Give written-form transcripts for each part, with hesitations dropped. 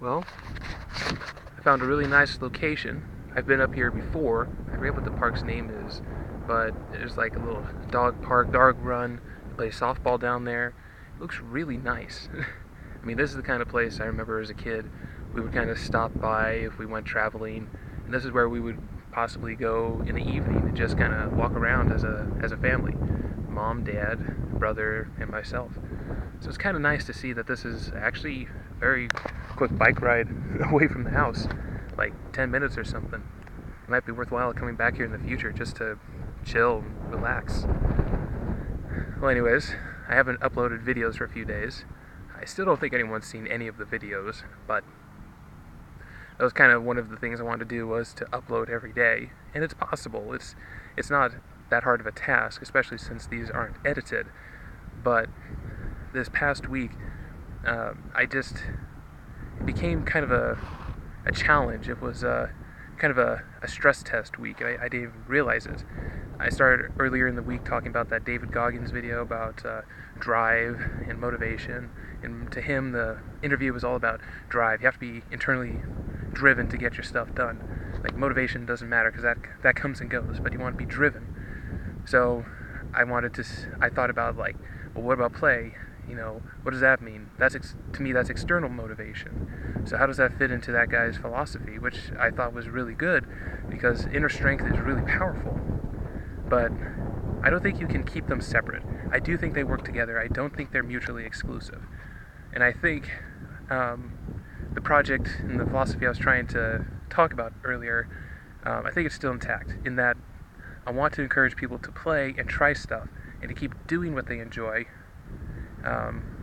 Well, I found a really nice location. I've been up here before. I forget what the park's name is, but there's like a little dog park, dog run. They play softball down there. It looks really nice. I mean, this is the kind of place I remember as a kid we would kind of stop by if we went traveling, and this is where we would possibly go in the evening and just kind of walk around as a family, mom, dad, brother, and myself. So it's kind of nice to see that this is actually a very quick bike ride away from the house, like 10 minutes or something. It might be worthwhile coming back here in the future just to chill and relax. Well, anyways, I haven't uploaded videos for a few days. I still don't think anyone's seen any of the videos, but that was kind of one of the things I wanted to do, was to upload every day, and it's possible. It's not that hard of a task, especially since these aren't edited. But this past week, it became kind of a challenge. It was kind of a stress test week. I didn't even realize it. I started earlier in the week talking about that David Goggins video about drive and motivation, and to him the interview was all about drive. You have to be internally driven to get your stuff done. Like, motivation doesn't matter because that comes and goes, but you want to be driven. So I thought about, like, well, what about play? What does that mean? To me, that's external motivation. So how does that fit into that guy's philosophy, which I thought was really good, because inner strength is really powerful. But I don't think you can keep them separate. I do think they work together. I don't think they're mutually exclusive. And I think the project and the philosophy I was trying to talk about earlier, I think it's still intact, in that I want to encourage people to play and try stuff and to keep doing what they enjoy,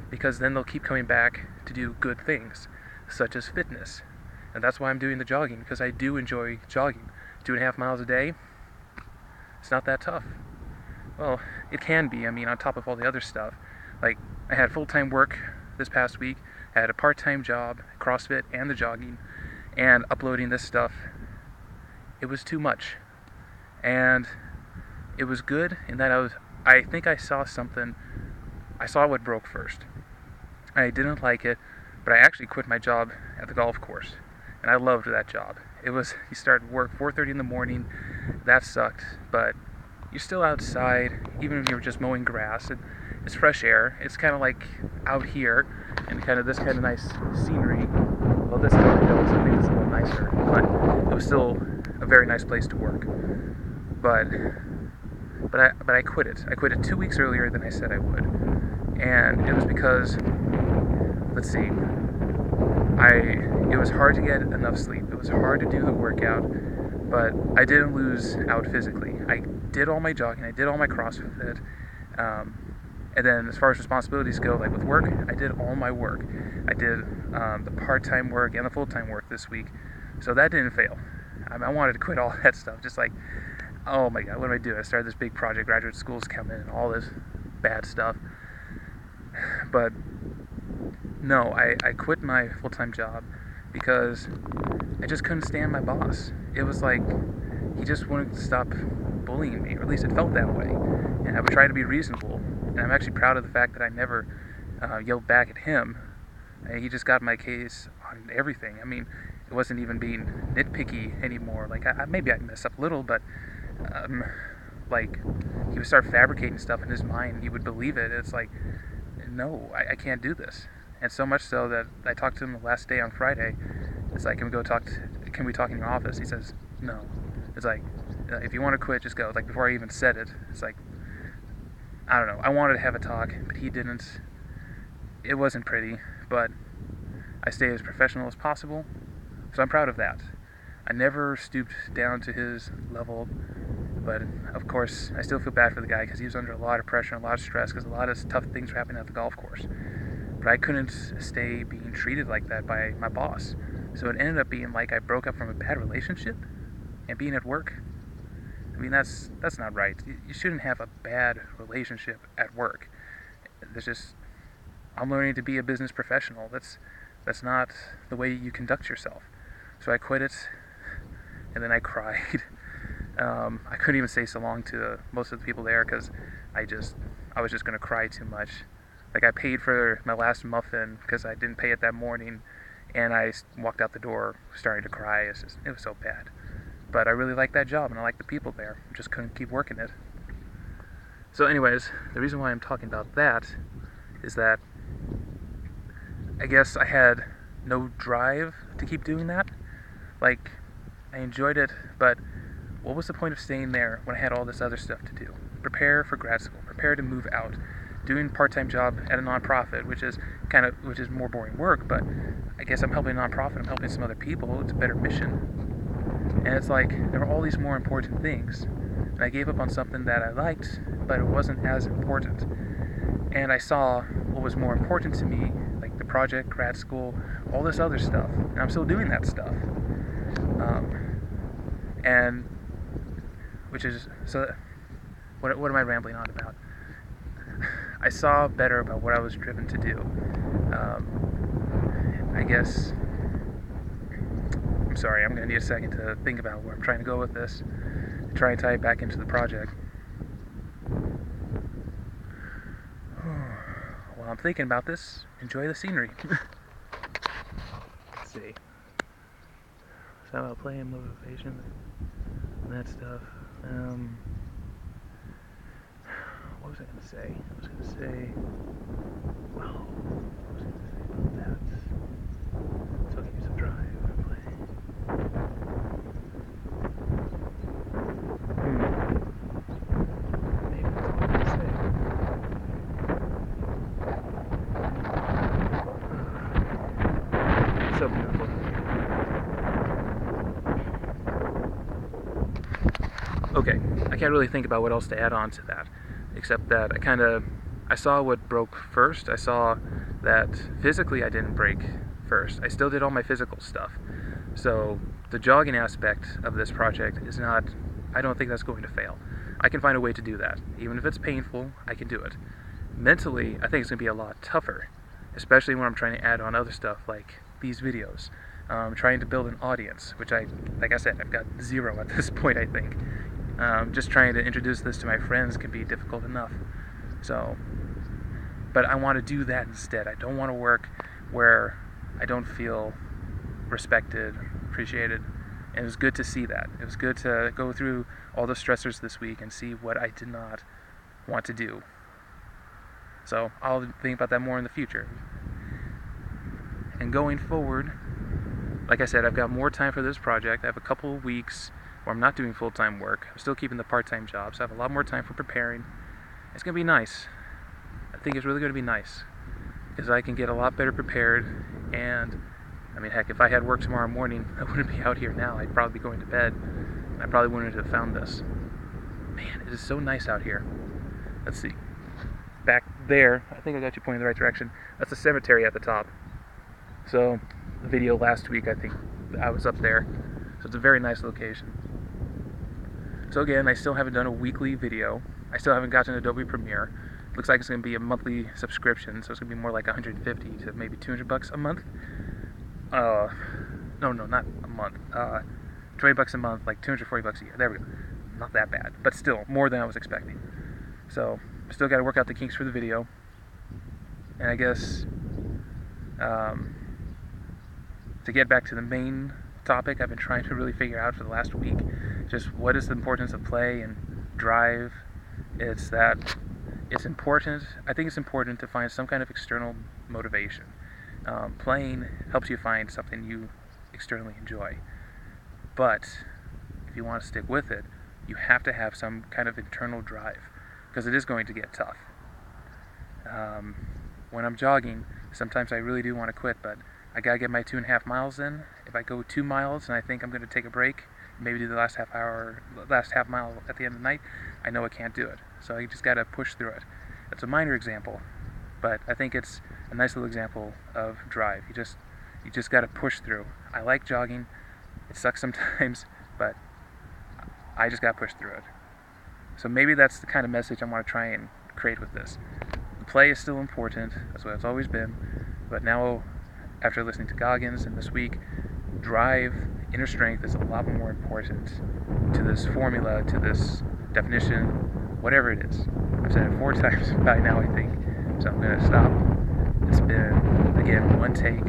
because then they'll keep coming back to do good things, such as fitness. And that's why I'm doing the jogging, because I do enjoy jogging. 2.5 miles a day, it's not that tough. Well, it can be, on top of all the other stuff. Like, I had full-time work this past week, I had a part-time job, CrossFit, and the jogging, and uploading this stuff. It was too much. And it was good in that I think I saw something. I saw what broke first. I didn't like it, but I actually quit my job at the golf course, and I loved that job. You start work 4:30 in the morning. That sucked, but you're still outside, even if you're just mowing grass. It's fresh air. It's kind of like out here, and kind of this kind of nice scenery. Well, this kind of hills, I think it's a little nicer, but it was still a very nice place to work. But I quit it. I quit it 2 weeks earlier than I said I would, and it was because, let's see, it was hard to get enough sleep. It was hard to do the workout, but I didn't lose out physically. I did all my jogging, I did all my CrossFit, and then as far as responsibilities go, like with work, I did all my work. I did the part-time work and the full-time work this week, so that didn't fail. I wanted to quit all that stuff, just like, oh my god, what am I doing? I started this big project, graduate school's coming, and all this bad stuff. But no, I quit my full-time job because I just couldn't stand my boss. It was like he just wouldn't stop bullying me, or at least it felt that way. And I would try to be reasonable, and I'm actually proud of the fact that I never yelled back at him. And he just got my case on everything. It wasn't even being nitpicky anymore. Like, maybe I messed up a little, but like, he would start fabricating stuff in his mind. He would believe it. It's like, no, I can't do this. And so much so that I talked to him the last day on Friday. It's like, can we talk in your office? He says, no. It's like, if you want to quit, just go. Like, before I even said it, it's like, I don't know. I wanted to have a talk, but he didn't. It wasn't pretty, but I stayed as professional as possible, so I'm proud of that. I never stooped down to his level, but of course, I still feel bad for the guy because he was under a lot of pressure and a lot of stress because a lot of tough things were happening at the golf course. But I couldn't stay being treated like that by my boss. So it ended up being like I broke up from a bad relationship and being at work. That's not right. You shouldn't have a bad relationship at work. I'm learning to be a business professional. That's not the way you conduct yourself. So I quit it, and then I cried. I couldn't even say so long to most of the people there because I was just going to cry too much. Like, I paid for my last muffin because I didn't pay it that morning, and I walked out the door starting to cry. It was so bad. But I really liked that job, and I liked the people there. I just couldn't keep working it. So anyways, the reason why I'm talking about that is that I guess I had no drive to keep doing that. Like, I enjoyed it, but what was the point of staying there when I had all this other stuff to do? Prepare for grad school, prepare to move out, doing part-time job at a nonprofit, which is more boring work, but I guess I'm helping a nonprofit, I'm helping some other people, it's a better mission. And it's like, there were all these more important things, and I gave up on something that I liked, but it wasn't as important. And I saw what was more important to me, like the project, grad school, all this other stuff, and I'm still doing that stuff. And which is, so what am I rambling on about? I saw better about what I was driven to do. I guess, I'm sorry, I'm going to need a second to think about where I'm trying to go with this, to try and tie it back into the project. While I'm thinking about this, enjoy the scenery. Let's see. So about playing motivation and that stuff. What was I going to say? Well, what was I going to say about that? So I'll give you some drive and play. Maybe that's all I can say. It's so beautiful. Okay, I can't really think about what else to add on to that, except that I saw what broke first. I saw that physically I didn't break first. I still did all my physical stuff. So the jogging aspect of this project is not, I don't think that's going to fail. I can find a way to do that. Even if it's painful, I can do it. Mentally, I think it's going to be a lot tougher, especially when I'm trying to add on other stuff like these videos. Trying to build an audience, which like I said, I've got 0 at this point, I think. Just trying to introduce this to my friends can be difficult enough. So, but I want to do that instead. I don't want to work where I don't feel respected, appreciated. And it was good to see that. It was good to go through all the stressors this week and see what I did not want to do. So I'll think about that more in the future. And going forward, like I said, I've got more time for this project. I have a couple of weeks where I'm not doing full-time work. I'm still keeping the part-time job, so I have a lot more time for preparing. It's going to be nice. I think it's really going to be nice, because I can get a lot better prepared, and, I mean, heck, if I had work tomorrow morning, I wouldn't be out here now. I'd probably be going to bed, and I probably wouldn't have found this. Man, it is so nice out here. Let's see. Back there, I think I got you pointing in the right direction. That's the cemetery at the top. So, the video last week, I think I was up there. So it's a very nice location. So again, I still haven't done a weekly video. I still haven't gotten Adobe Premiere. Looks like it's going to be a monthly subscription, so it's going to be more like 150 to maybe $200 a month. No, not a month. $20 a month, like $240 a year. There we go. Not that bad, but still more than I was expecting. So still got to work out the kinks for the video. And I guess to get back to the main topic I've been trying to really figure out for the last week, just what is the importance of play and drive. It's that it's important, I think it's important to find some kind of external motivation. Playing helps you find something you externally enjoy, but if you want to stick with it, you have to have some kind of internal drive, because it is going to get tough. When I'm jogging, sometimes I really do want to quit, but I gotta get my 2.5 miles in. If I go 2 miles and I think I'm going to take a break, maybe do the last half mile at the end of the night, I know I can't do it. So I just gotta push through it. It's a minor example, but I think it's a nice little example of drive. You just gotta push through. I like jogging. It sucks sometimes, but I just gotta push through it. So maybe that's the kind of message I want to try and create with this. The play is still important. That's what it's always been. But now, after listening to Goggins and this week, drive, inner strength is a lot more important to this formula, to this definition, whatever it is. I've said it 4 times by now, I think. So I'm going to stop. It's been, again, one take.